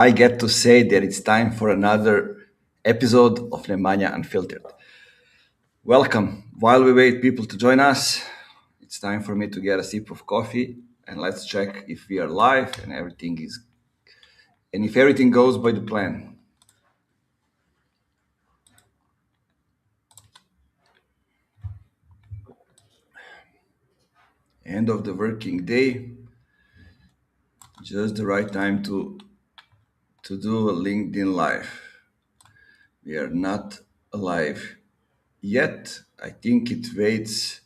I get to say that it's time for another episode of Nemanja Unfiltered. Welcome. While we wait people to join us, it's time for me to get a sip of coffee and let's check if we are live and if everything goes by the plan. End of the working day, just the right time to do a LinkedIn live. We are not alive yet. I think it waits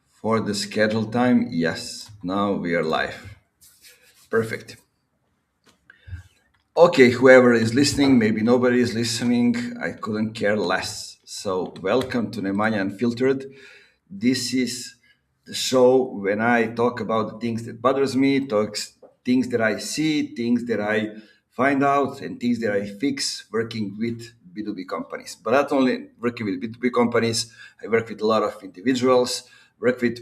for the scheduled time. Yes, now we are live. Perfect. Okay, whoever is listening, maybe nobody is listening, I couldn't care less. So, welcome to Nemanja Unfiltered. This is the show when I talk about the things that bothers me, things that I see, things that I find out, and things that I fix working with B2B companies. But not only working with B2B companies, I work with a lot of individuals, work with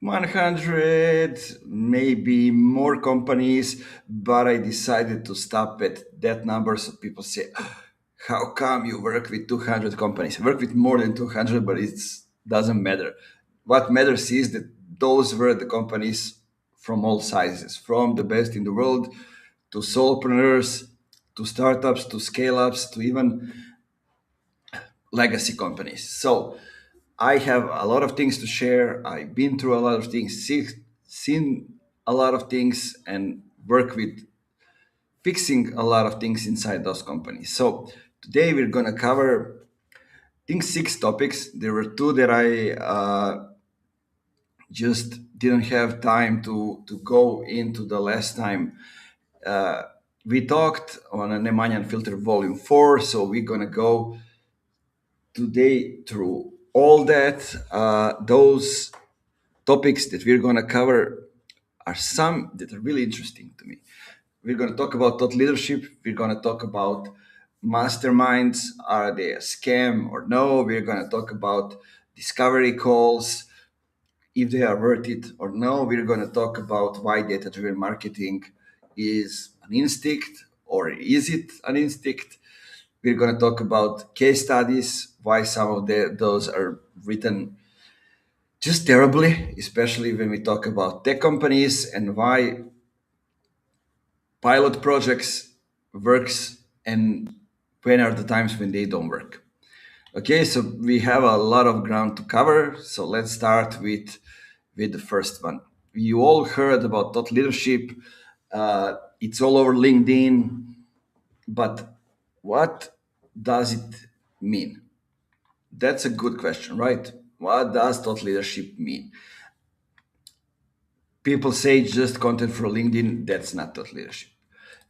100, maybe more companies, but I decided to stop at that number. So people say, how come you work with 200 companies? I work with more than 200, but it doesn't matter. What matters is that those were the companies from all sizes, from the best in the world to solopreneurs, to startups, to scale ups, to even legacy companies. So I have a lot of things to share. I've been through a lot of things, seen a lot of things, and work with fixing a lot of things inside those companies. So today we're going to cover, I think, 6 topics. There were two that I just didn't have time to go into the last time. We talked on a Nemanja Unfiltered Volume 4, so we're going to go today through all that. Those topics that we're going to cover are some that are really interesting to me. We're going to talk about thought leadership. We're going to talk about masterminds. Are they a scam or no? We're going to talk about discovery calls, if they are worth it or no. We're going to talk about why data driven marketing is an instinct, or is it an instinct? We're going to talk about case studies, why some of those are written just terribly, especially when we talk about tech companies, and why pilot projects works and when are the times when they don't work. Okay, so we have a lot of ground to cover. So let's start with the first one. You all heard about thought leadership. It's all over LinkedIn, but what does it mean? That's a good question, right? What does thought leadership mean? People say just content for LinkedIn. That's not thought leadership.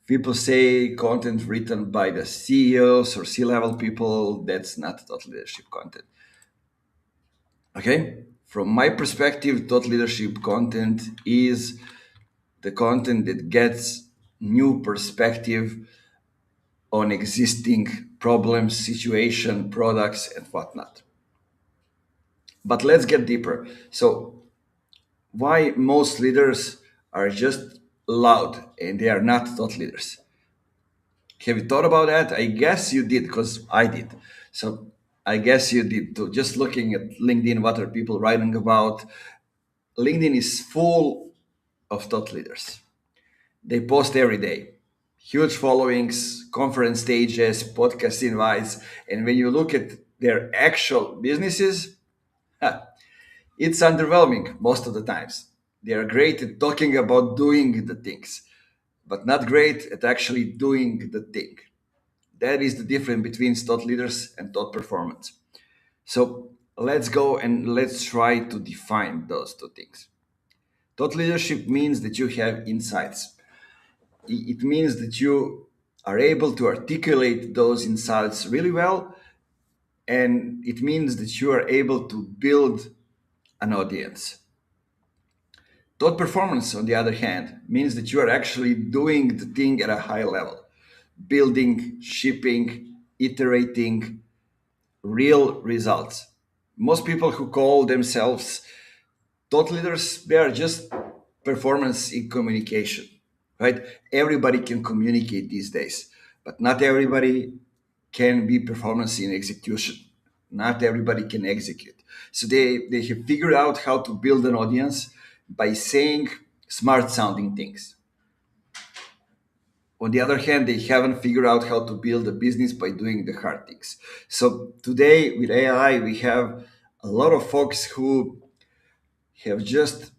People say content written by the CEOs or C-level people. That's not thought leadership content. Okay? From my perspective, thought leadership content is the content that gets new perspective on existing problems, situation, products, and whatnot. But let's get deeper. So, why most leaders are just loud and they are not thought leaders? Have you thought about that? I guess you did, because I did. So I guess you did too. Just looking at LinkedIn, what are people writing about? LinkedIn is full of thought leaders. They post every day. Huge followings, conference stages, podcast invites. And when you look at their actual businesses, it's underwhelming most of the times. They are great at talking about doing the things, but not great at actually doing the thing. That is the difference between thought leaders and thought performance. So let's go and let's try to define those two things. Thought leadership means that you have insights. It means that you are able to articulate those insights really well, and it means that you are able to build an audience. Thought performance, on the other hand, means that you are actually doing the thing at a high level, building, shipping, iterating, real results. Most people who call themselves thought leaders, they are just performance in communication, right? Everybody can communicate these days, but not everybody can be performance in execution. Not everybody can execute. So they have figured out how to build an audience by saying smart sounding things. On the other hand, they haven't figured out how to build a business by doing the hard things. So today with AI, we have a lot of folks who have just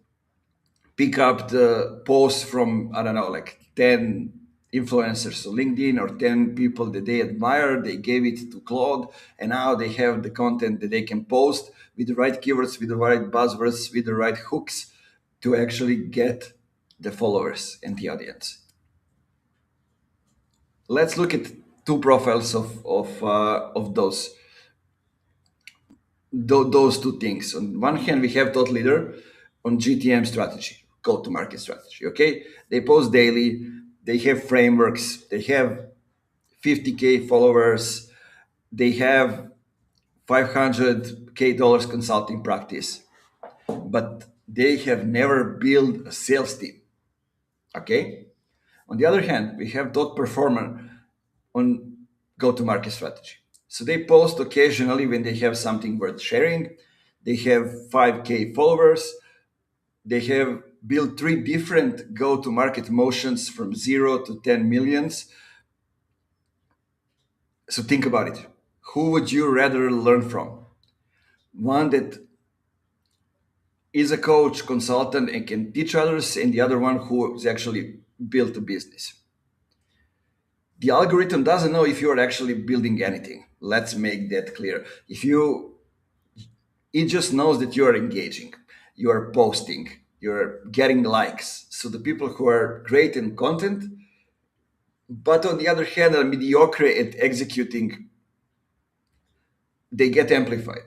pick up the post from, I don't know, like 10 influencers on LinkedIn or 10 people that they admire. They gave it to Claude, and now they have the content that they can post with the right keywords, with the right buzzwords, with the right hooks to actually get the followers and the audience. Let's look at two profiles of those two things. On one hand, we have thought leader on GTM strategy, go to market strategy. Okay, they post daily, they have frameworks, they have 50K followers, they have 500K dollars consulting practice, but they have never built a sales team. Okay. On the other hand, we have dot performer on go-to-market strategy. So they post occasionally when they have something worth sharing. They have 5K followers. They have built three different go-to-market motions from 0 to 10 millions. So think about it. Who would you rather learn from? One that is a coach, consultant, and can teach others, and the other one who has actually built a business. The algorithm doesn't know if you're actually building anything. Let's make that clear. It just knows that you're engaging, you're posting, you're getting likes. So the people who are great in content, but on the other hand are mediocre at executing, they get amplified.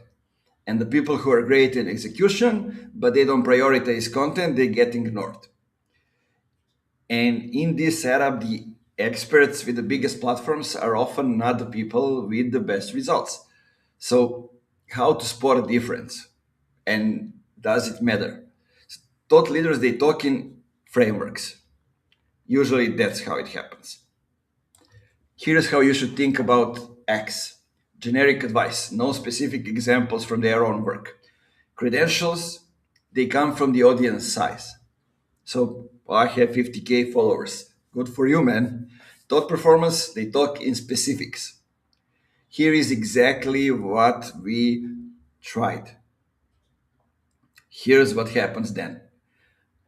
And the people who are great in execution, but they don't prioritize content, they get ignored. And in this setup, the experts with the biggest platforms are often not the people with the best results. So, how to spot a difference? And does it matter? Thought leaders, they talk in frameworks. Usually, that's how it happens. Here's how you should think about X. Generic advice, no specific examples from their own work. Credentials, they come from the audience size. So I have 50K followers. Good for you, man. Thought performance, they talk in specifics. Here is exactly what we tried. Here's what happens then.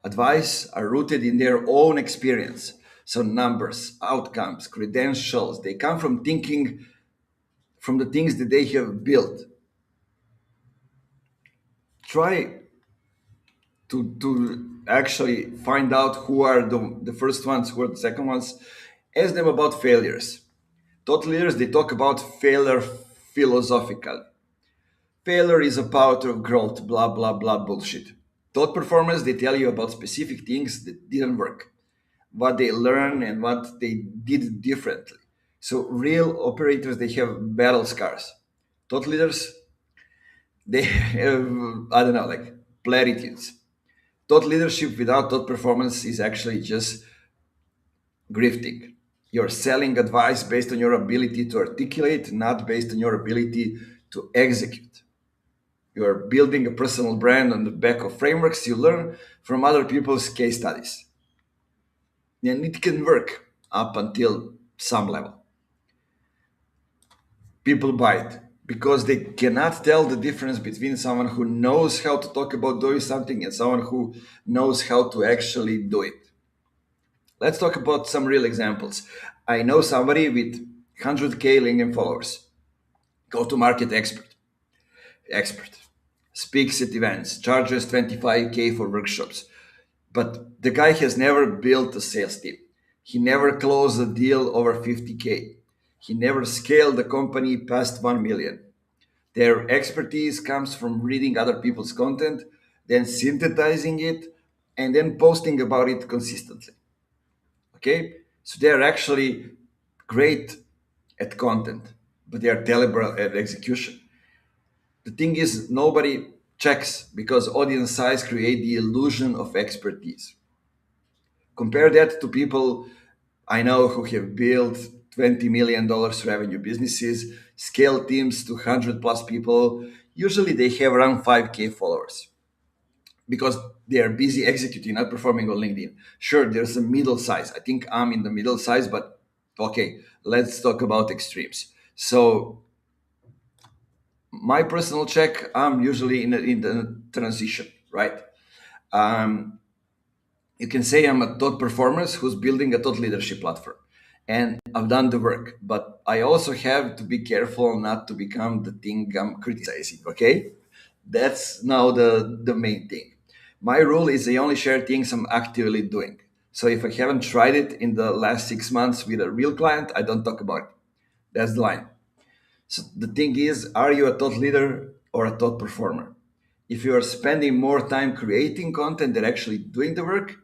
Advice are rooted in their own experience. So numbers, outcomes, credentials, they come from thinking from the things that they have built. Try to actually find out who are the first ones, who are the second ones. Ask them about failures. Thought leaders, they talk about failure philosophically. Failure is a part of growth, blah, blah, blah bullshit. Thought performers, they tell you about specific things that didn't work, what they learned and what they did differently. So real operators, they have battle scars. Thought leaders, they have, I don't know, like platitudes. Thought leadership without thought performance is actually just grifting. You're selling advice based on your ability to articulate, not based on your ability to execute. You're building a personal brand on the back of frameworks you learn from other people's case studies. And it can work up until some level. People buy it because they cannot tell the difference between someone who knows how to talk about doing something and someone who knows how to actually do it. Let's talk about some real examples. I know somebody with 100K LinkedIn followers, go to market expert, speaks at events, charges 25K for workshops. But the guy has never built a sales team. He never closed a deal over 50K. He never scaled the company past 1 million. Their expertise comes from reading other people's content, then synthesizing it, and then posting about it consistently. Okay? So they are actually great at content, but they are terrible at execution. The thing is, nobody checks because audience size create the illusion of expertise. Compare that to people I know who have built $20 million revenue businesses, scale teams to 100 plus people. Usually they have around 5K followers because they are busy executing, not performing on LinkedIn. Sure, there's a middle size. I think I'm in the middle size, but okay, let's talk about extremes. So my personal check, I'm usually in the transition, right? Um, you can say I'm a thought performer who's building a thought leadership platform. And I've done the work, but I also have to be careful not to become the thing I'm criticizing, okay? That's now the main thing. My rule is I only share things I'm actively doing. So if I haven't tried it in the last 6 months with a real client, I don't talk about it. That's the line. So the thing is, are you a thought leader or a thought performer? If you are spending more time creating content than actually doing the work,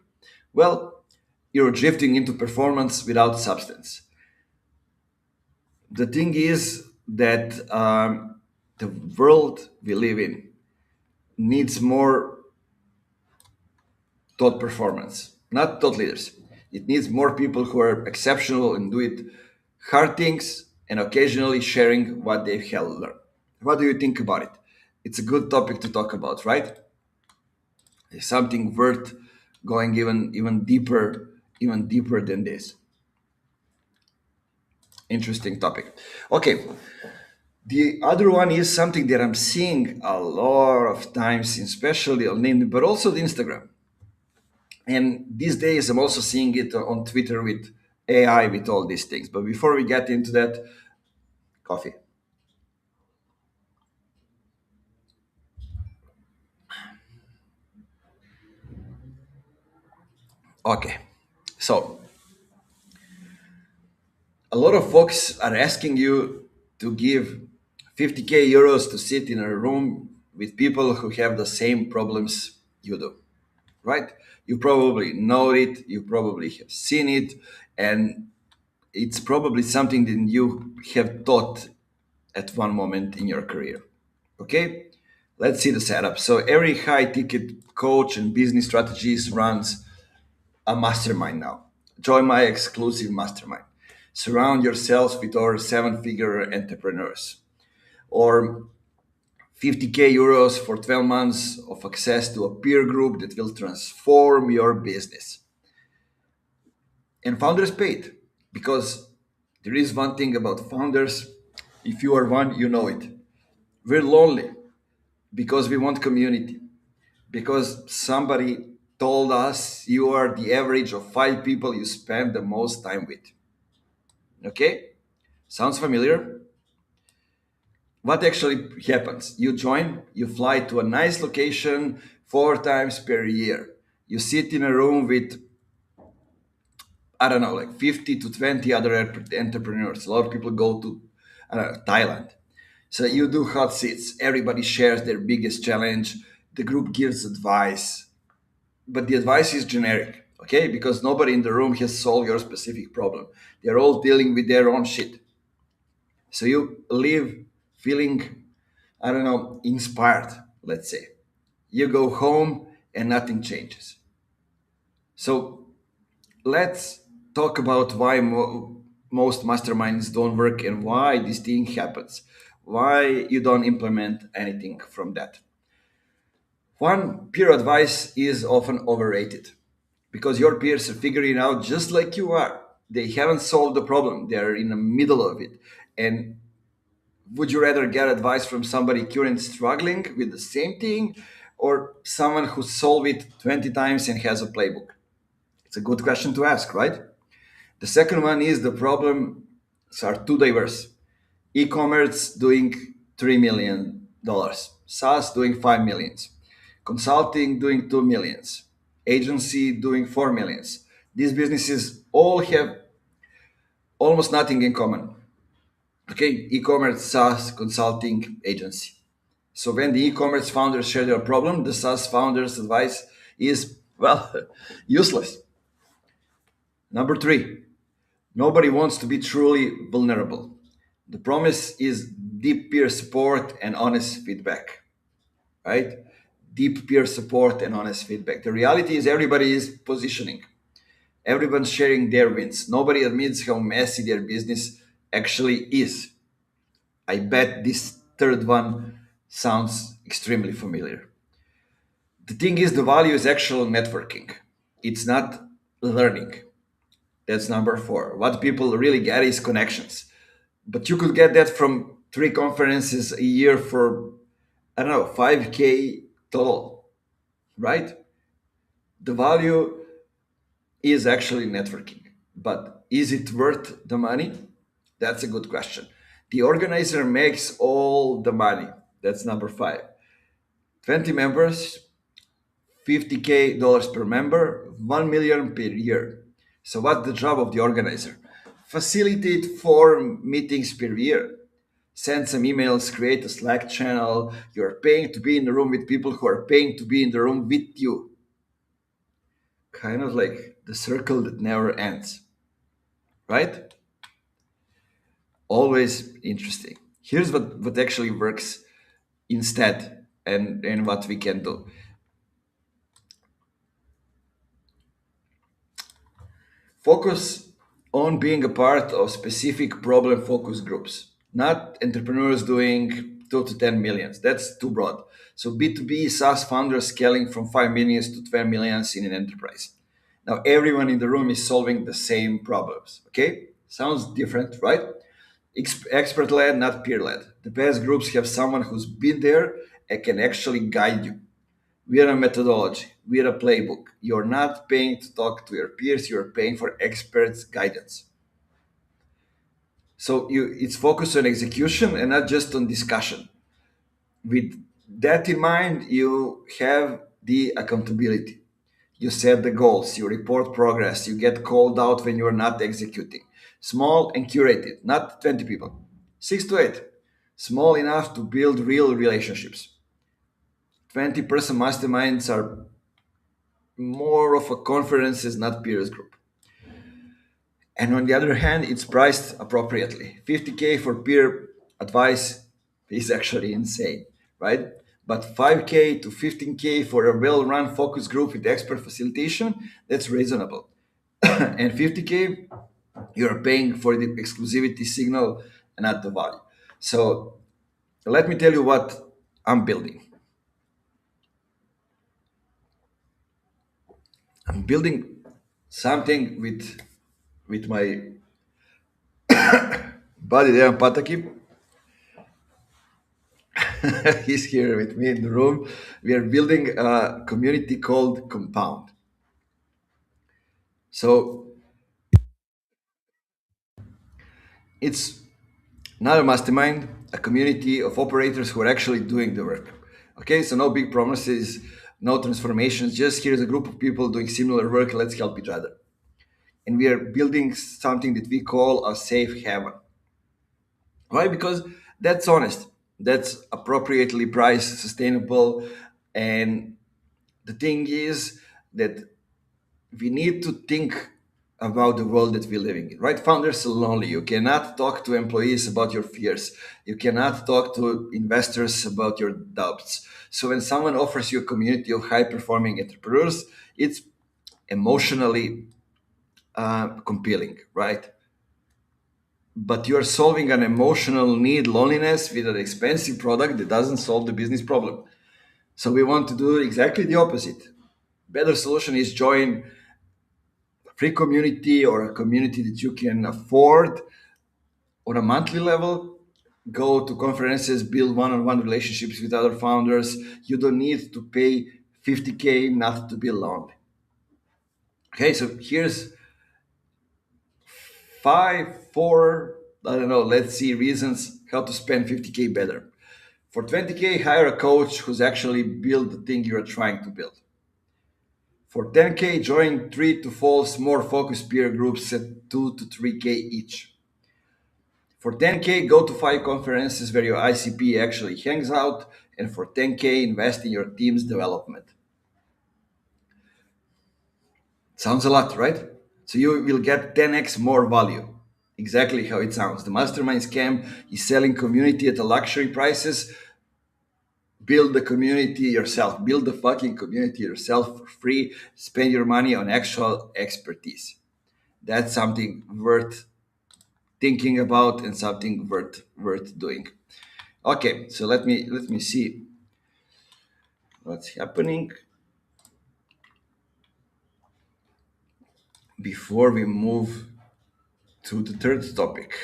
well, you're drifting into performance without substance. The thing is that the world we live in needs more thought performance, not thought leaders. It needs more people who are exceptional and do it hard things and occasionally sharing what they've learned. What do you think about it? It's a good topic to talk about, right? It's something worth going even deeper than this. Interesting topic. Okay, the other one is something that I'm seeing a lot of times, especially on LinkedIn, but also on Instagram. And these days, I'm also seeing it on Twitter with AI, with all these things. But before we get into that, coffee. Okay. So, a lot of folks are asking you to give 50K euros to sit in a room with people who have the same problems you do, right? You probably know it, you probably have seen it, and it's probably something that you have taught at one moment in your career. Okay, let's see the setup. So every high ticket coach and business strategist runs a mastermind now. Join my exclusive mastermind. Surround yourself with over seven figure entrepreneurs. Or 50K euros for 12 months of access to a peer group that will transform your business. And founders paid because there is one thing about founders. If you are one, you know it. We're lonely because we want community. Because somebody told us you are the average of five people you spend the most time with. Okay? Sounds familiar? What actually happens? You join, you fly to a nice location 4 times per year. You sit in a room with, I don't know, like 50 to 20 other entrepreneurs. A lot of people go to Thailand. So you do hot seats. Everybody shares their biggest challenge. The group gives advice, but the advice is generic, okay? Because nobody in the room has solved your specific problem. They're all dealing with their own shit. So you leave feeling, I don't know, inspired, let's say. You go home and nothing changes. So let's talk about why most masterminds don't work and why this thing happens. Why you don't implement anything from that. One, peer advice is often overrated because your peers are figuring out just like you are. They haven't solved the problem, they're in the middle of it. And would you rather get advice from somebody currently struggling with the same thing or someone who solved it 20 times and has a playbook? It's a good question to ask, right? The second one is the problems are too diverse. E-commerce doing $3 million, SaaS doing 5 millions, consulting doing 2 millions, agency doing 4 millions. These businesses all have almost nothing in common. Okay, e-commerce, SaaS, consulting, agency. So when the e-commerce founders share their problem, the SaaS founders' advice is, well, useless. Number three, nobody wants to be truly vulnerable. The promise is deep peer support and honest feedback, right? Deep peer support and honest feedback. The reality is everybody is positioning. Everyone's sharing their wins. Nobody admits how messy their business actually is. I bet this third one sounds extremely familiar. The thing is, the value is actual networking. It's not learning. That's number four. What people really get is connections. But you could get that from three conferences a year for, I don't know, 5K total, right? The value is actually networking. But is it worth the money? That's a good question. The organizer makes all the money. That's number five. 20 members, $50K per member, 1 million per year. So what's the job of the organizer? Facilitate 4 meetings per year. Send some emails, create a Slack channel. You're paying to be in the room with people who are paying to be in the room with you. Kind of like the circle that never ends, right? Always interesting. Here's what actually works instead and what we can do. Focus on being a part of specific problem focus groups, not entrepreneurs doing 2 to 10 millions. That's too broad. So B2B SaaS founders scaling from 5 millions to 12 millions in an enterprise. Now everyone in the room is solving the same problems. Okay? Sounds different, right? Expert led, not peer led. The best groups have someone who's been there and can actually guide you. We are a methodology. We are a playbook. You're not paying to talk to your peers. You're paying for experts' guidance. So it's focused on execution and not just on discussion. With that in mind, you have the accountability. You set the goals. You report progress. You get called out when you're not executing. Small and curated, not 20 people. 6 to 8. Small enough to build real relationships. 20-person masterminds are more of a conferences, not peers group. And on the other hand, it's priced appropriately. 50K for peer advice is actually insane, right? But 5K to 15K for a well-run focus group with expert facilitation, that's reasonable. And 50K, you're paying for the exclusivity signal and not the value. So let me tell you what I'm building. I'm building something with my buddy Dejan Pataki. He's here with me in the room. We are building a community called Compound. So it's not a mastermind, a community of operators who are actually doing the work. Okay, so no big promises, no transformations, just here's a group of people doing similar work, let's help each other. And we are building something that we call a safe haven. Why? Because that's honest, that's appropriately priced, sustainable, and the thing is that we need to think about the world that we're living in, right? Founders are lonely. You cannot talk to employees about your fears. You cannot talk to investors about your doubts. So when someone offers you a community of high-performing entrepreneurs, it's emotionally compelling, right? But you're solving an emotional need, loneliness, with an expensive product that doesn't solve the business problem. So we want to do exactly the opposite. Better solution is join free community or a community that you can afford on a monthly level. Go to conferences, build one-on-one relationships with other founders. You don't need to pay 50K not to be lonely. Okay, so here's four, I don't know, let's see reasons how to spend 50K better. For 20K, hire a coach who's actually built the thing you're trying to build. For 10K, join 3 to 4 more focused peer groups at 2 to 3K each. For 10K, go to 5 conferences where your ICP actually hangs out. And for 10K, invest in your team's development. Sounds a lot, right? So you will get 10x more value. Exactly how it sounds. The mastermind scam is selling community at a luxury prices, build the community yourself. Build the fucking community yourself for free. Spend your money on actual expertise. That's something worth thinking about and something worth doing. Okay, so let me see what's happening before we move to the third topic.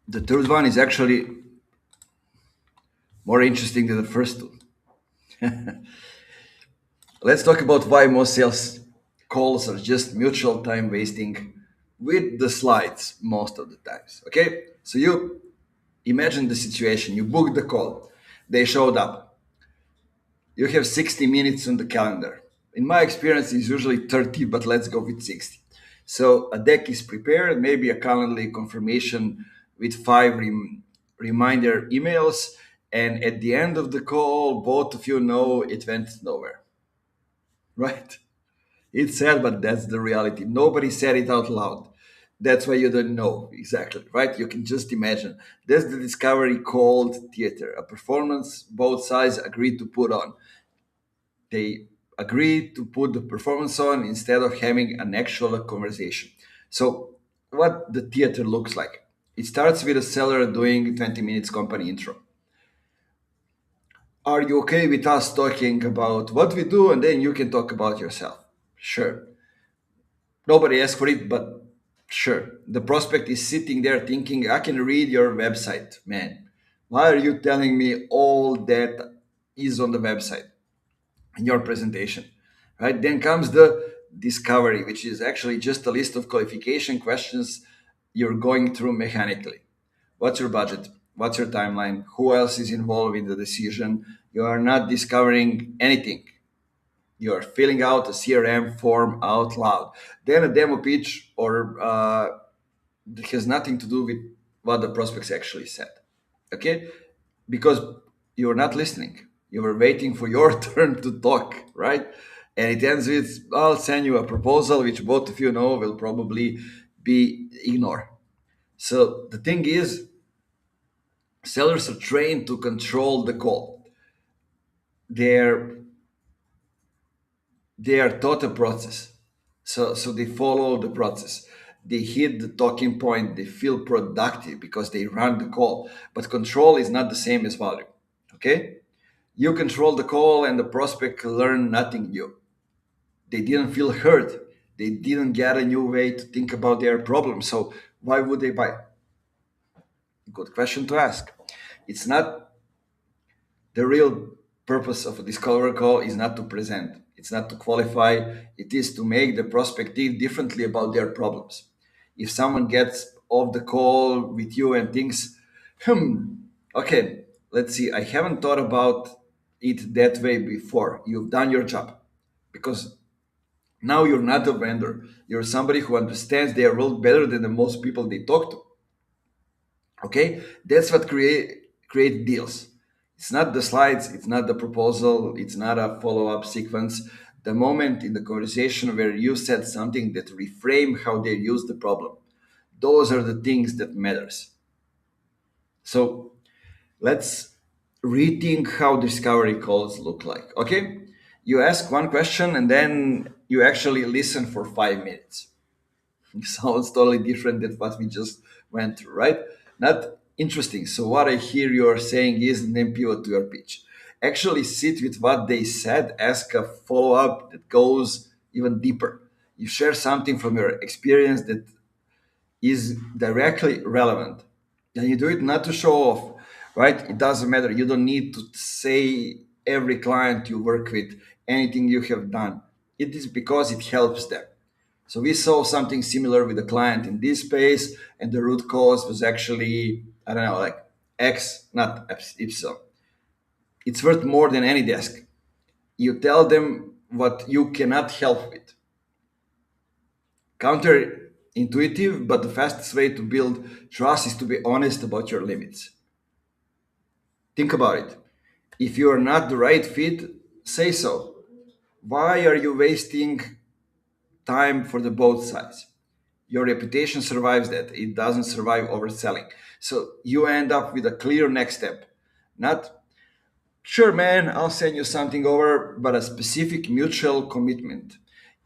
The third one is actually more interesting than the first two. Let's talk about why most sales calls are just mutual time wasting with the slides most of the times. Okay, so you imagine the situation: you booked the call, they showed up, you have 60 minutes on the calendar. In my experience, it's usually 30, but let's go with 60. So a deck is prepared, maybe a Calendly confirmation with five reminder emails, and at the end of the call, both of you know it went nowhere, right? It's sad, but that's the reality. Nobody said it out loud. That's why you don't know exactly, right? You can just imagine. That's the discovery called theater, a performance both sides agreed to put on. They agreed to put the performance on instead of having an actual conversation. So, what the theater looks like? It starts with a seller doing 20 minutes company intro. Are you okay with us talking about what we do and then you can talk about yourself? Sure. Nobody asked for it, but sure. The prospect is sitting there thinking, I can read your website, man. Why are you telling me all that is on the website in your presentation? Right? Then comes the discovery, which is actually just a list of qualification questions you're going through mechanically. What's your budget? What's your timeline? Who else is involved in the decision? You are not discovering anything. You're filling out a CRM form out loud. Then a demo pitch or that has nothing to do with what the prospects actually said. Okay? Because you're not listening. You were waiting for your turn to talk, right? And it ends with, I'll send you a proposal, which both of you know will probably be ignored. So the thing is, sellers are trained to control the call. They're they are taught a process. So they follow the process. They hit the talking point, they feel productive because they run the call. But control is not the same as value. Okay? You control the call and the prospect learn nothing new. They didn't feel heard. They didn't get a new way to think about their problem. So why would they buy? Good question to ask. It's not the real purpose of a discovery call is not to present, it's not to qualify, it is to make the prospect think differently about their problems. If someone gets off the call with you and thinks, hmm, okay, let's see, I haven't thought about it that way before, you've done your job. Because now you're not a vendor, you're somebody who understands their role better than the most people they talk to. Okay, that's what create deals. It's not the slides, it's not the proposal, it's not a follow-up sequence. The moment in the conversation where you said something that reframe how they use the problem, those are the things that matters. So let's rethink how discovery calls look like. Okay, you ask one question and then you actually listen for 5 minutes. Sounds totally different than what we just went through, right? Not interesting. So what I hear you're saying is then pivot to your pitch. Actually sit with what they said, ask a follow-up that goes even deeper. You share something from your experience that is directly relevant. And you do it not to show off, right? It doesn't matter. You don't need to say every client you work with, anything you have done. It is because it helps them. So we saw something similar with a client in this space, and the root cause was actually, I don't know, like X, not ipsilon. It's worth more than any desk. You tell them what you cannot help with. Counterintuitive, but the fastest way to build trust is to be honest about your limits. Think about it. If you are not the right fit, say so. Why are you wasting time for the both sides. Your reputation survives that. It doesn't survive overselling. So you end up with a clear next step. Not, sure, man, I'll send you something over, but a specific mutual commitment.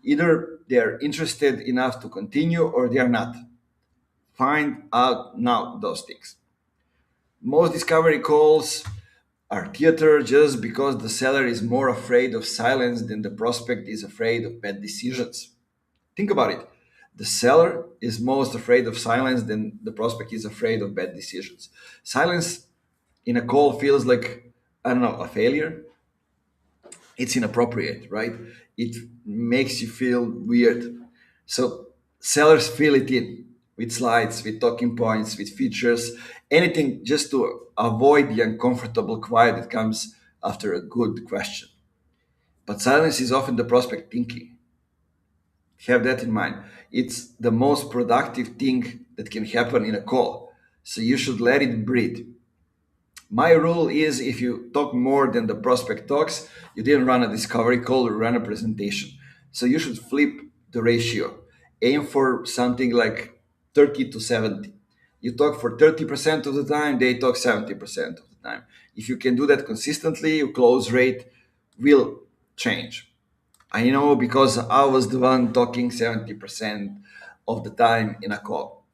Either they're interested enough to continue or they're not. Find out now those things. Most discovery calls are theater just because the seller is more afraid of silence than the prospect is afraid of bad decisions. Think about it. The seller is most afraid of silence than the prospect is afraid of bad decisions. Silence in a call feels like, I don't know, a failure. It's inappropriate, right? It makes you feel weird. So sellers fill it in with slides, with talking points, with features, anything just to avoid the uncomfortable quiet that comes after a good question. But silence is often the prospect thinking. Have that in mind. It's the most productive thing that can happen in a call. So you should let it breathe. My rule is if you talk more than the prospect talks, you didn't run a discovery call or run a presentation. So you should flip the ratio. Aim for something like 30 to 70. You talk for 30% of the time, they talk 70% of the time. If you can do that consistently, your close rate will change. I know because I was the one talking 70% of the time in a call.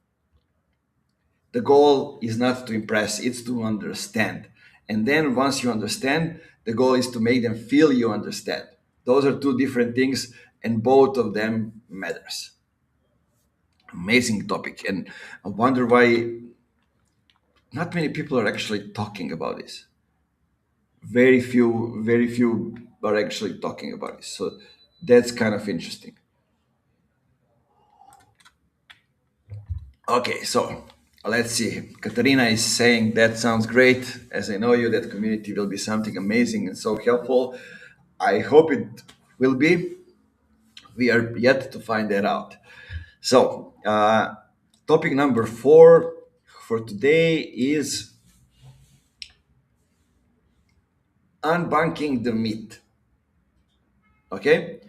The goal is not to impress, it's to understand. And then once you understand, the goal is to make them feel you understand. Those are two different things, and both of them matters. Amazing topic. And I wonder why not many people are actually talking about this. Very few are actually talking about this. So that's kind of interesting. Okay, so let's see. Katarina is saying that sounds great. As I know you, that community will be something amazing and so helpful. I hope it will be. We are yet to find that out. So, topic number 4 for today is unbanking the myth. Okay?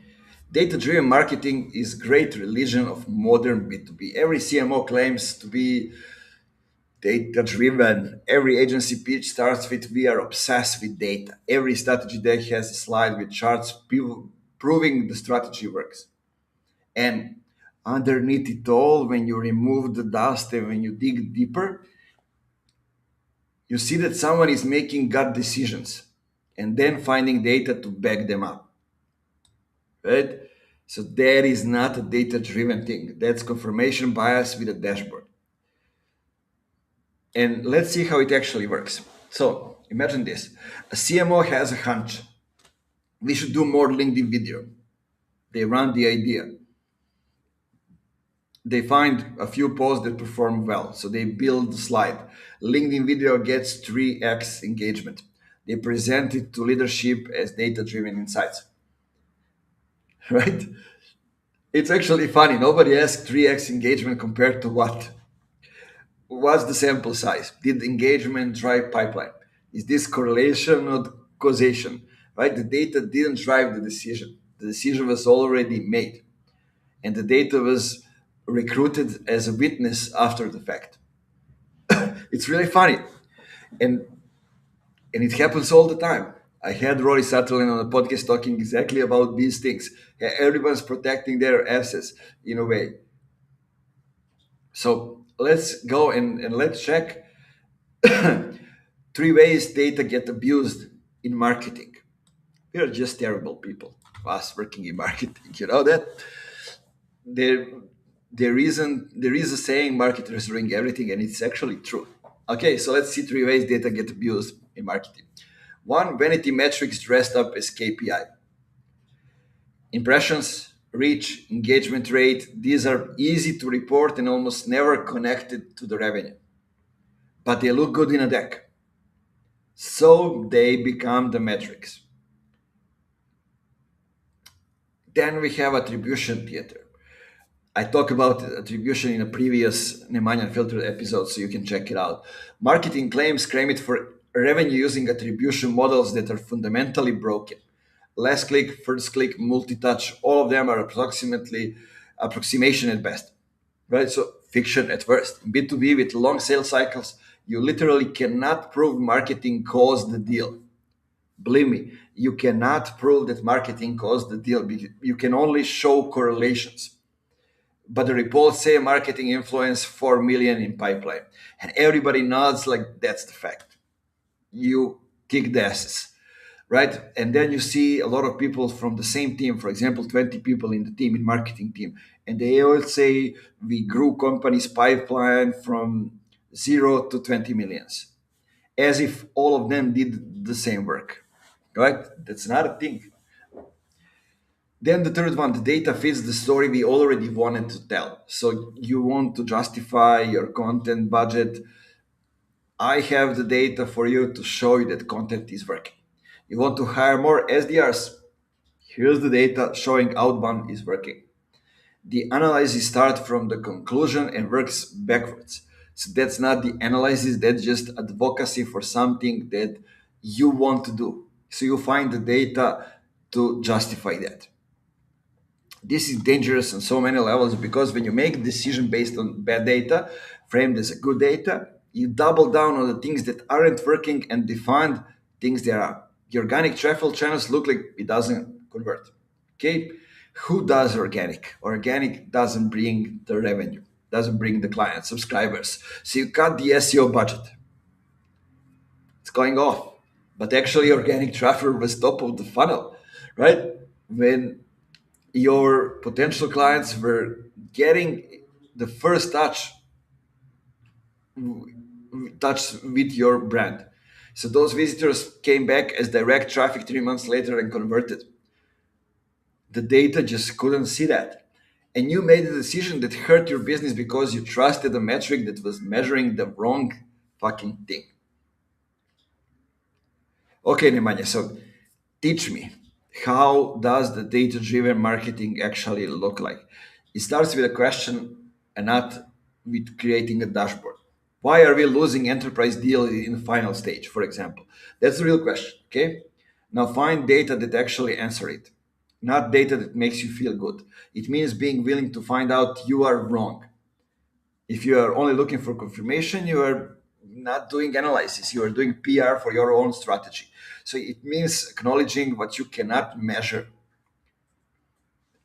Data driven marketing is great religion of modern B2B. Every CMO claims to be data driven. Every agency pitch starts with we are obsessed with data. Every strategy deck has a slide with charts proving the strategy works. And underneath it all, when you remove the dust and when you dig deeper, you see that someone is making gut decisions and then finding data to back them up. Right? So that is not a data driven thing. That's confirmation bias with a dashboard. And let's see how it actually works. So imagine this. A CMO has a hunch. We should do more LinkedIn video. They run the idea. They find a few posts that perform well. So they build the slide. LinkedIn video gets 3x engagement. They present it to leadership as data-driven insights. Right? It's actually funny. Nobody asked 3x engagement compared to what? What's the sample size? Did engagement drive pipeline? Is this correlation or causation? Right? The data didn't drive the decision. The decision was already made, and the data was recruited as a witness after the fact. It's really funny, and it happens all the time. I had Rory Sutherland on a podcast talking exactly about these things. Everyone's protecting their assets in a way. So let's go and let's check 3 ways data get abused in marketing. We are just terrible people, us working in marketing. You know that there there is a saying marketers ring everything, and it's actually true. Okay, so let's see 3 ways data get abused in marketing. One, vanity metrics dressed up as KPI. Impressions, reach, engagement rate, these are easy to report and almost never connected to the revenue. But they look good in a deck. So they become the metrics. Then we have attribution theater. I talked about attribution in a previous Nemanja Unfiltered episode, so you can check it out. Marketing claims claim it for revenue using attribution models that are fundamentally broken. last click, first click, multi-touch, all of them are approximately approximation at best, right? So fiction at worst. In B2B with long sales cycles, you literally cannot prove marketing caused the deal. Believe me, you cannot prove that marketing caused the deal. You can only show correlations. But the reports say marketing influence 4 million in pipeline. And everybody nods like that's the fact. You kick the asses, right? And then you see a lot of people from the same team, for example, 20 people in the team, in marketing team, and they all say we grew company's pipeline from 0 to 20 millions, as if all of them did the same work, right? That's not a thing. Then the third one, the data fits the story we already wanted to tell. So you want to justify your content budget. I have the data for you to show you that content is working. You want to hire more SDRs? Here's the data showing outbound is working. The analysis starts from the conclusion and works backwards. So that's not the analysis, that's just advocacy for something that you want to do. So you find the data to justify that. This is dangerous on so many levels because when you make a decision based on bad data, framed as a good data, you double down on the things that aren't working and define things that are. The organic traffic channels look like it doesn't convert. Okay? Who does organic? Organic doesn't bring the revenue, doesn't bring the client subscribers. So you cut the SEO budget. It's going off. But actually organic traffic was top of the funnel, right? When your potential clients were getting the first touch with your brand. So those visitors came back as direct traffic 3 months later and converted. The data just couldn't see that. And you made a decision that hurt your business because you trusted a metric that was measuring the wrong fucking thing. Okay, Nemanja, so teach me, how does the data-driven marketing actually look like? It starts with a question and not with creating a dashboard. Why are we losing enterprise deal in the final stage, for example? That's the real question, okay? Now find data that actually answer it, not data that makes you feel good. It means being willing to find out you are wrong. If you are only looking for confirmation, you are not doing analysis, you are doing PR for your own strategy. So it means acknowledging what you cannot measure.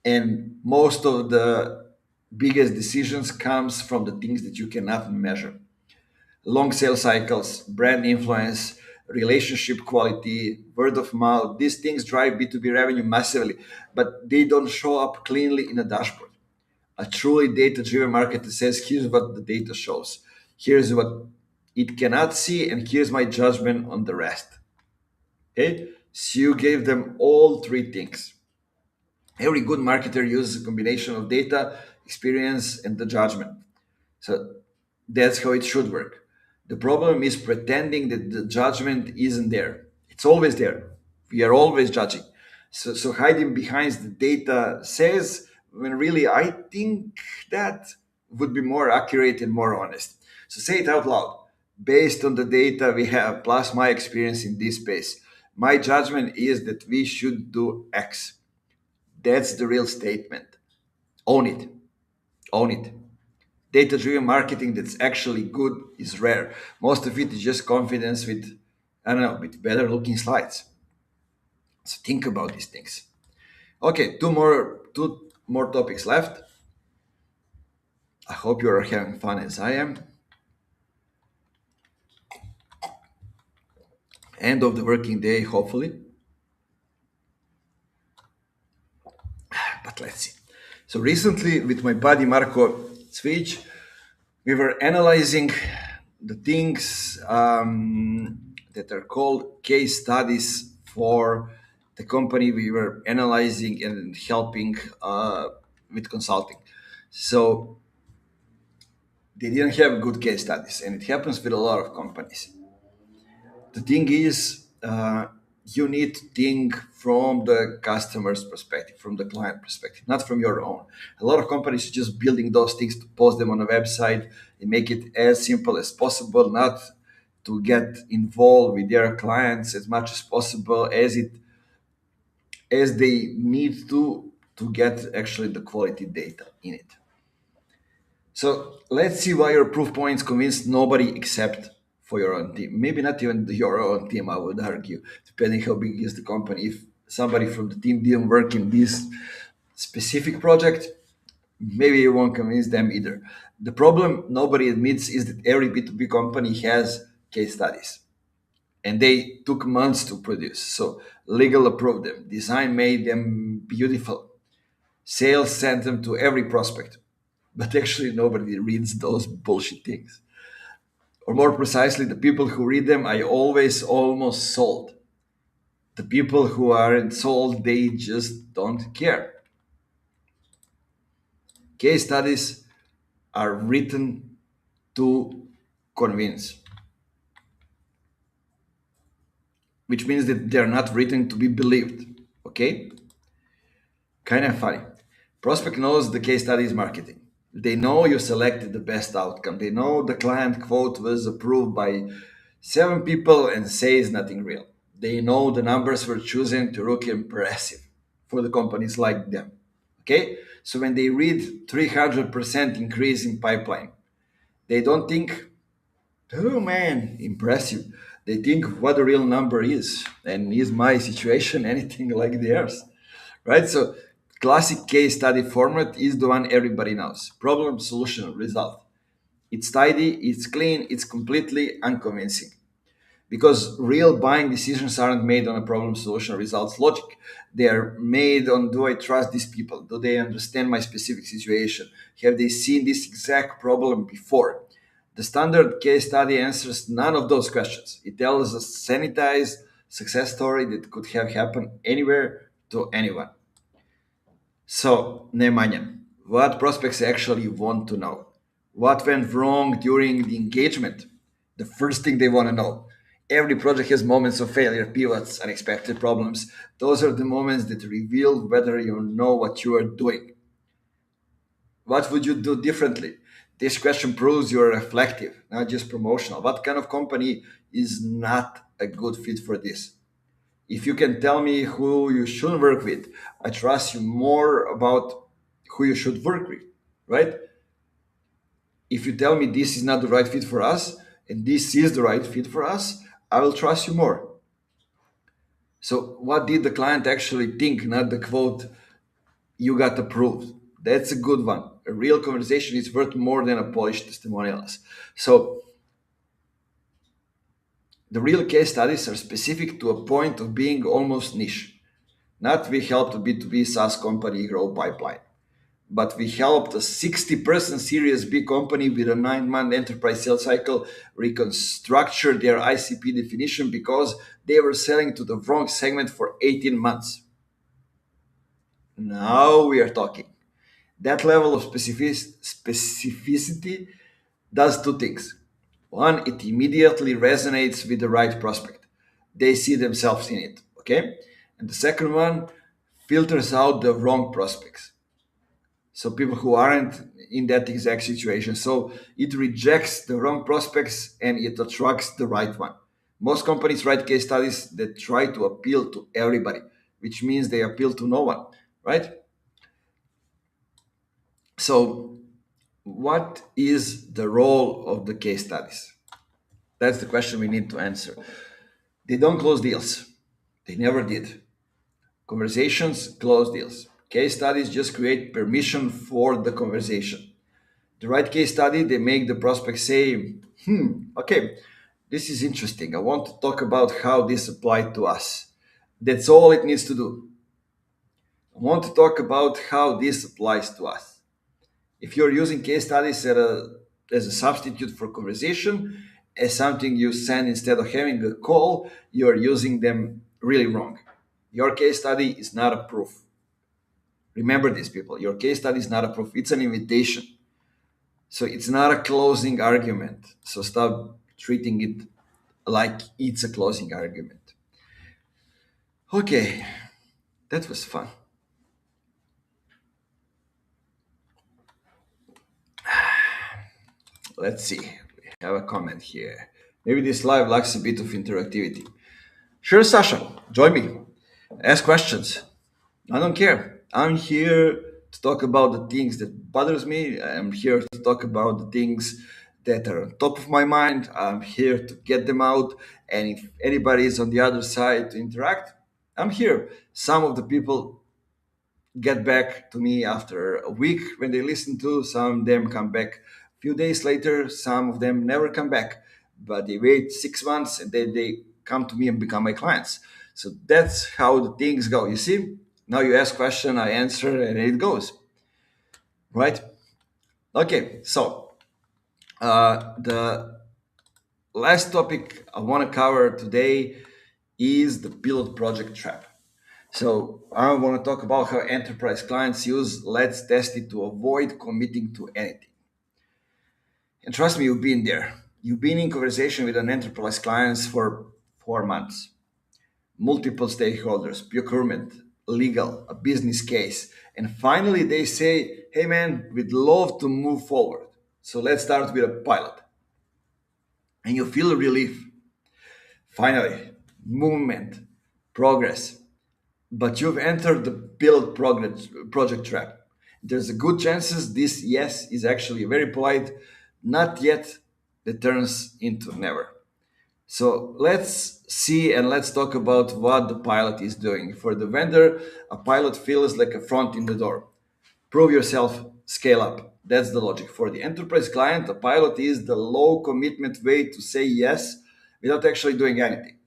And most of the biggest decisions comes from the things that you cannot measure. Long sales cycles, brand influence, relationship quality, word of mouth, these things drive B2B revenue massively, but they don't show up cleanly in a dashboard. A truly data driven marketer says, here's what the data shows, here's what it cannot see, and here's my judgment on the rest. Okay? So you gave them all three things. Every good marketer uses a combination of data, experience, and the judgment. So that's how it should work. The problem is pretending that the judgment isn't there. It's always there. We are always judging. So hiding behind the data says, when really I think that would be more accurate and more honest. So say it out loud. Based on the data we have, plus my experience in this space, my judgment is that we should do X. That's the real statement. Own it. Own it. Data driven marketing that's actually good is rare. Most of it is just confidence with, I don't know, with better looking slides. So think about these things. Okay, two more topics left. I hope you are having fun as I am. End of the working day, hopefully. But let's see. So recently with my buddy Marco Cvic, we were analyzing the things that are called case studies for the company we were analyzing and helping with consulting. So they didn't have good case studies, and it happens with a lot of companies. The thing is, you need to think from the customer's perspective, from the client perspective, not from your own. A lot of companies are just building those things to post them on a website and make it as simple as possible, not to get involved with their clients as much as possible, as it as they need to get actually the quality data in it. So let's see why your proof points convinced nobody except for your own team. Maybe not even your own team, I would argue, depending how big is the company. If somebody from the team didn't work in this specific project, maybe you won't convince them either. The problem nobody admits is that every B2B company has case studies, and they took months to produce. So legal approved them, design made them beautiful, sales sent them to every prospect. But actually, nobody reads those bullshit things. Or more precisely, the people who read them, I always almost sold. The people who aren't sold, they just don't care. Case studies are written to convince, which means that they're not written to be believed. Okay? Kind of funny. Prospect knows the case study is marketing. They know you selected the best outcome. They know the client quote was approved by 7 people and says nothing real. They know the numbers were chosen to look impressive for the companies like them. Okay? So when they read 300% increase in pipeline, they don't think, oh man, impressive. They think what the real number is. And is my situation anything like theirs? Right? So classic case study format is the one everybody knows. Problem, solution, result. It's tidy, it's clean, it's completely unconvincing. Because real buying decisions aren't made on a problem, solution, results logic. They are made on, do I trust these people? Do they understand my specific situation? Have they seen this exact problem before? The standard case study answers none of those questions. It tells a sanitized success story that could have happened anywhere to anyone. So, Nemanja, what prospects actually want to know? What went wrong during the engagement? The first thing they want to know. Every project has moments of failure, pivots, unexpected problems. Those are the moments that reveal whether you know what you are doing. What would you do differently? This question proves you're reflective, not just promotional. What kind of company is not a good fit for this? If you can tell me who you should work with, I trust you more about who you should work with, right? If you tell me this is not the right fit for us and this is the right fit for us, I will trust you more. So, what did the client actually think? Not the quote, you got approved. That's a good one. A real conversation is worth more than a polished testimonials. So, the real case studies are specific to a point of being almost niche. Not we helped a B2B SaaS company grow pipeline, but we helped a 60-person Series B company with a 9-month enterprise sales cycle reconstructure their ICP definition because they were selling to the wrong segment for 18 months. Now we are talking. That level of specificity does two things. One, it immediately resonates with the right prospect. They see themselves in it, okay? And the second one filters out the wrong prospects. So people who aren't in that exact situation. So it rejects the wrong prospects and it attracts the right one. Most companies write case studies that try to appeal to everybody, which means they appeal to no one, right? So, what is the role of the case studies? That's the question we need to answer. They don't close deals. They never did. Conversations close deals. Case studies just create permission for the conversation. The right case study, they make the prospect say, okay, this is interesting. I want to talk about how this applied to us. That's all it needs to do. I want to talk about how this applies to us. If you're using case studies as a substitute for conversation, as something you send instead of having a call, you're using them really wrong. Your case study is not a proof. Remember this, people. Your case study is not a proof, it's an invitation. So it's not a closing argument. So stop treating it like it's a closing argument. Okay, that was fun. Let's see. We have a comment here. Maybe this live lacks a bit of interactivity. Sure, Sasha, join me. Ask questions. I don't care. I'm here to talk about the things that bothers me. I'm here to talk about the things that are on top of my mind. I'm here to get them out. And if anybody is on the other side to interact, I'm here. Some of the people get back to me after a week when they listen to. Some of them come back a few days later. Some of them never come back, but they wait 6 months and then they come to me and become my clients. So that's how the things go. You see, now you ask question, I answer, and it goes right. Okay, so the last topic I want to cover today is the pilot project trap. So I want to talk about how enterprise clients use Let's Test It to avoid committing to anything. And trust me, you've been there. You've been in conversation with an enterprise clients for 4 months, multiple stakeholders, procurement, legal, a business case. And finally they say, hey man, we'd love to move forward. So let's start with a pilot. And you feel relief. Finally, movement, progress. But you've entered the project trap. There's a good chances this yes is actually very polite, not yet that turns into never. So let's see and let's talk about what the pilot is doing. For the vendor, a pilot feels like a front in the door. Prove yourself, scale up. That's the logic. For the enterprise client, a pilot is the low commitment way to say yes without actually doing anything.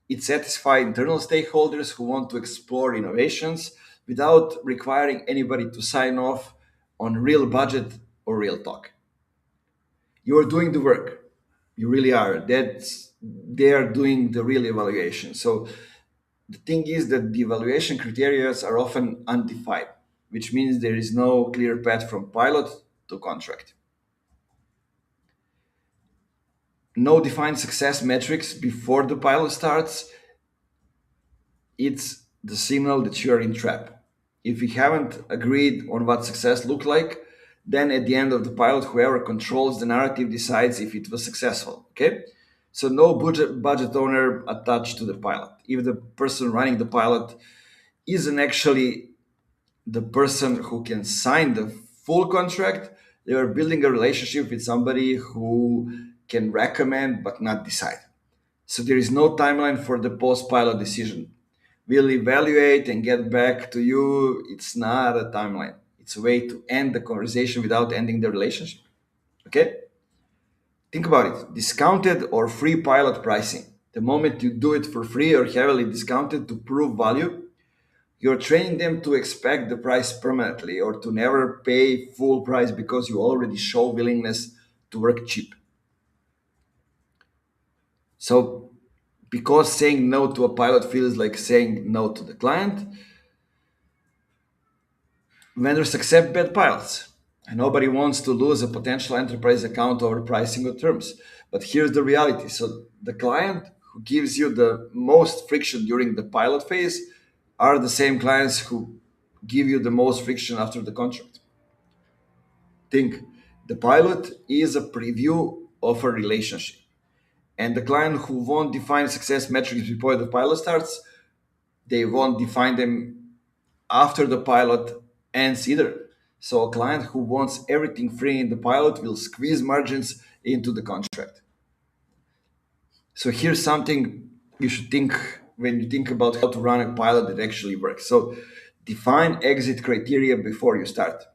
It satisfies internal stakeholders who want to explore innovations without requiring anybody to sign off on real budget or real talk. You are doing the work. You really are. That's they are doing the real evaluation. So the thing is that the evaluation criteria are often undefined, which means there is no clear path from pilot to contract. No defined success metrics before the pilot starts, it's the signal that you're in trap. If we haven't agreed on what success looked like, then at the end of the pilot, whoever controls the narrative decides if it was successful. Okay, so no budget owner attached to the pilot. If the person running the pilot isn't actually the person who can sign the full contract, they are building a relationship with somebody who can recommend but not decide. So there is no timeline for the post-pilot decision. We'll evaluate and get back to you. It's not a timeline. It's a way to end the conversation without ending the relationship. Okay? Think about it. Discounted or free pilot pricing. The moment you do it for free or heavily discounted to prove value, you're training them to expect the price permanently or to never pay full price because you already show willingness to work cheap. So, because saying no to a pilot feels like saying no to the client, vendors accept bad pilots. And nobody wants to lose a potential enterprise account over pricing or terms. But here's the reality. So, the client who gives you the most friction during the pilot phase are the same clients who give you the most friction after the contract. Think the pilot is a preview of a relationship. And the client who won't define success metrics before the pilot starts, they won't define them after the pilot ends either. So a client who wants everything free in the pilot will squeeze margins into the contract. So here's something you should think when you think about how to run a pilot that actually works. So define exit criteria before you start.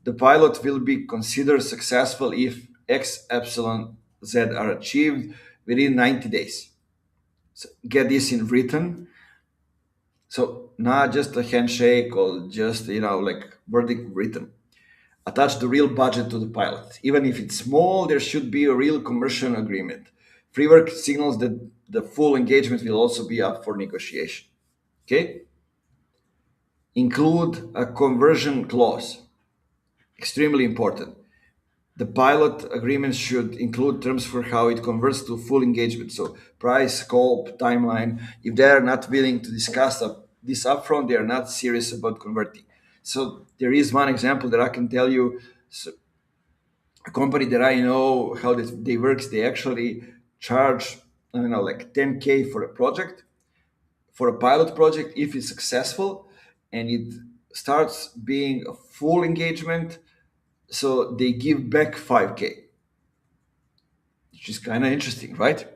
The pilot will be considered successful if X, epsilon, Z are achieved within 90 days. So get this in written. So not just a handshake or just, like verdict written. Attach the real budget to the pilot. Even if it's small, there should be a real commercial agreement. Free work signals that the full engagement will also be up for negotiation. Okay? Include a conversion clause. Extremely important. The pilot agreement should include terms for how it converts to full engagement. So price, scope, timeline. If they are not willing to discuss this upfront, they are not serious about converting. So there is one example that I can tell you. So a company that I know how they works, they actually charge, I don't know, like 10K for a project, for a pilot project if it's successful. and it starts being a full engagement. So they give back 5K, which is kind of interesting, right?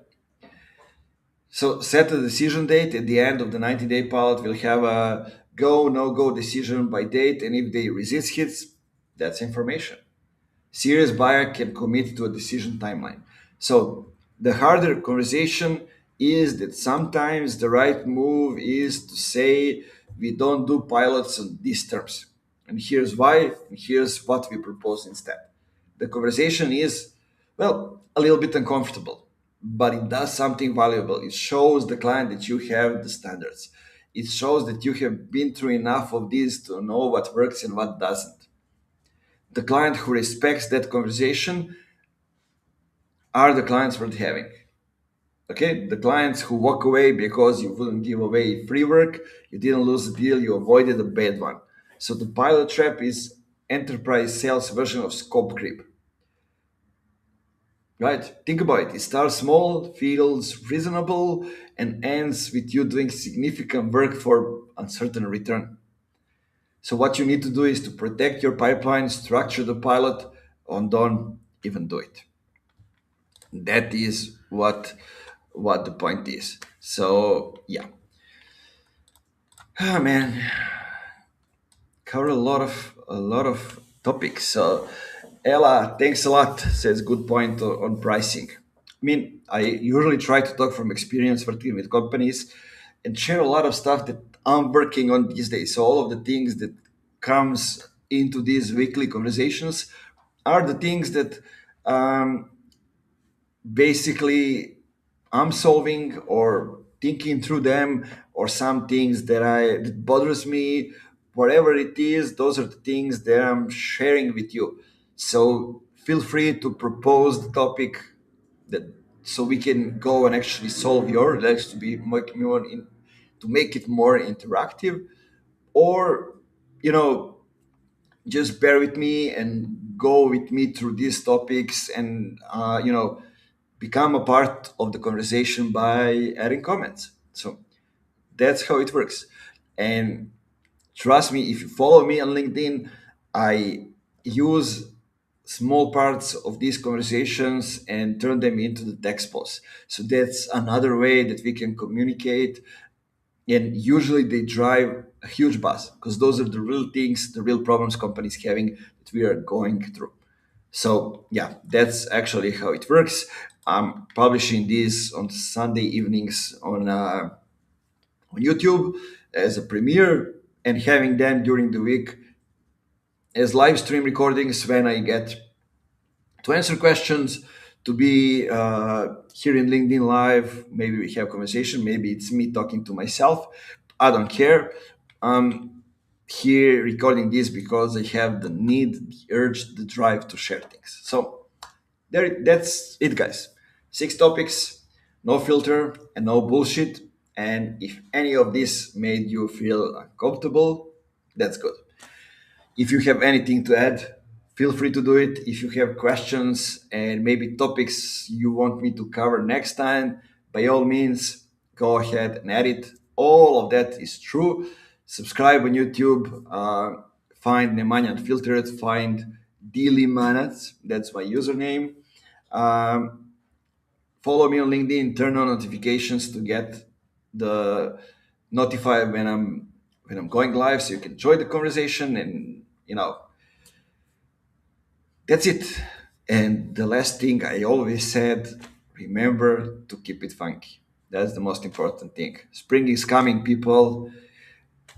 So set a decision date at the end of the 90-day pilot. We'll have a go, no go decision by date. And if they resist hits, that's information. Serious buyer can commit to a decision timeline. So the harder conversation is that sometimes the right move is to say we don't do pilots on these terms. And here's why, and here's what we propose instead. The conversation is, well, a little bit uncomfortable, but it does something valuable. It shows the client that you have the standards. It shows that you have been through enough of this to know what works and what doesn't. The client who respects that conversation are the clients worth having. Okay, the clients who walk away because you wouldn't give away free work, you didn't lose the deal, you avoided a bad one. So the pilot trap is enterprise sales version of scope creep. Right? Think about it. It starts small, feels reasonable, and ends with you doing significant work for uncertain return. So what you need to do is to protect your pipeline, structure the pilot, and don't even do it. That is what the point is. So yeah. Ah man, covered a lot of topics. So Ella, thanks a lot. Says good point on pricing. I mean, I usually try to talk from experience working with companies and share a lot of stuff that I'm working on these days. So all of the things that comes into these weekly conversations are the things that um, basically I'm solving or thinking through them, or some things that bothers me, whatever it is. Those are the things that I'm sharing with you. So feel free to propose the topic that so we can go and actually solve your let's to be more in, to make it more interactive, or you know just bear with me and go with me through these topics, and become a part of the conversation by adding comments. So that's how it works. And trust me, if you follow me on LinkedIn, I use small parts of these conversations and turn them into the text posts. So that's another way that we can communicate. And usually they drive a huge buzz because those are the real things, the real problems companies having that we are going through. So yeah, that's actually how it works. I'm publishing this on Sunday evenings on YouTube as a premiere, and having them during the week as live stream recordings when I get to answer questions, to be here in LinkedIn Live. Maybe we have conversation. Maybe it's me talking to myself. I don't care. I'm here recording this because I have the need, the urge, the drive to share things. So that's it, guys. 6 topics, no filter and no bullshit. And if any of this made you feel uncomfortable, that's good. If you have anything to add, feel free to do it. If you have questions and maybe topics you want me to cover next time, by all means, go ahead and add it. All of that is true. Subscribe on YouTube. Find Nemanja Unfiltered. Find Dili Manat. That's my username. Um, Follow me on LinkedIn. Turn on notifications to get the notified when I'm going live, so you can join the conversation. And that's it. And the last thing I always said, remember to keep it funky. That's the most important thing. Spring is coming, people.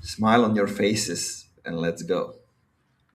Smile on your faces and let's go.